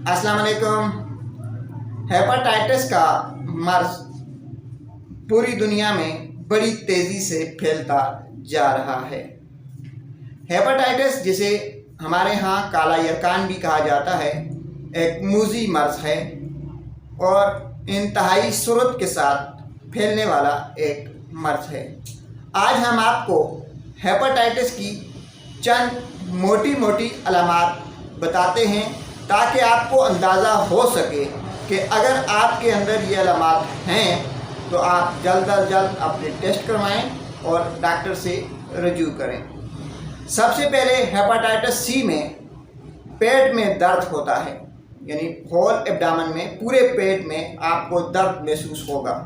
अस्सलाम वालेकुम। हेपेटाइटिस का मर्ज पूरी दुनिया में बड़ी तेज़ी से फैलता जा रहा है। हेपेटाइटिस, जिसे हमारे यहाँ काला यरकान भी कहा जाता है, एक मूजी मर्ज है और इंतहाई शुरुआत के साथ फैलने वाला एक मर्ज है। आज हम आपको हेपेटाइटिस की चंद मोटी मोटी अलामात बताते हैं ताकि आपको अंदाज़ा हो सके कि अगर आपके अंदर ये अलामात हैं तो आप जल्द अज जल्द अपने टेस्ट करवाएं और डॉक्टर से रजू करें। सबसे पहले हेपेटाइटिस सी में पेट में दर्द होता है, यानी होल एब्डामन में, पूरे पेट में आपको दर्द महसूस होगा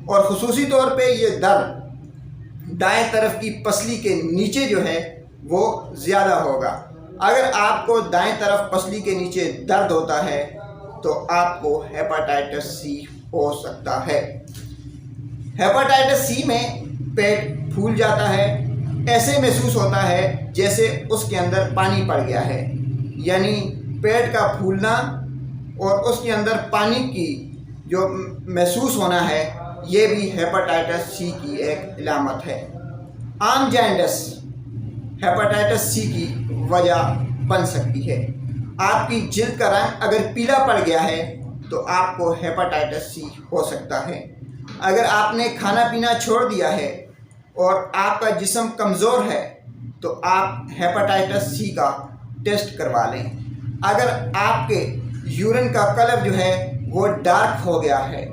और ख़ुसूसी तौर पे ये दर्द दाएं तरफ की पसली के नीचे जो है वो ज़्यादा होगा। अगर आपको दाएं तरफ पसली के नीचे दर्द होता है तो आपको हेपेटाइटिस सी हो सकता है। हेपेटाइटिस सी में पेट फूल जाता है, ऐसे महसूस होता है जैसे उसके अंदर पानी पड़ गया है, यानी पेट का फूलना और उसके अंदर पानी की जो महसूस होना है, ये भी हेपेटाइटिस सी की एक इलामत है। आम जॉन्डिस हेपेटाइटिस सी की वजह बन सकती है। आपकी जिल्द का रंग अगर पीला पड़ गया है तो आपको हेपेटाइटिस सी हो सकता है। अगर आपने खाना पीना छोड़ दिया है और आपका जिस्म कमज़ोर है तो आप हेपेटाइटिस सी का टेस्ट करवा लें। अगर आपके यूरिन का कलर जो है वो डार्क हो गया है,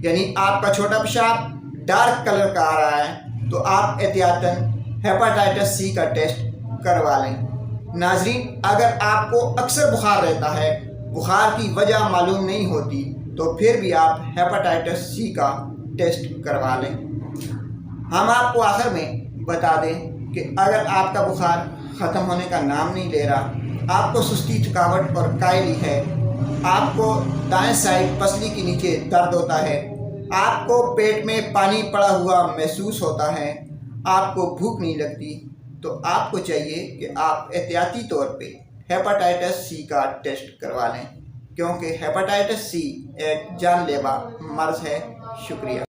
यानी आपका छोटा पेशाब डार्क कलर का आ रहा है, तो आप एहतियातन हेपेटाइटिस सी का टेस्ट करवा लें। नाजरीन, अगर आपको अक्सर बुखार रहता है, बुखार की वजह मालूम नहीं होती, तो फिर भी आप हेपेटाइटिस सी का टेस्ट करवा लें। हम आपको आखिर में बता दें कि अगर आपका बुखार ख़त्म होने का नाम नहीं ले रहा, आपको सुस्ती, थकावट और कायली है, आपको दाएं साइड पसली के नीचे दर्द होता है, आपको पेट में पानी पड़ा हुआ महसूस होता है, आपको भूख नहीं लगती, तो आपको चाहिए कि आप एहतियाती तौर पे हेपेटाइटिस सी का टेस्ट करवा लें, क्योंकि हेपेटाइटिस सी एक जानलेवा मर्ज़ है। शुक्रिया।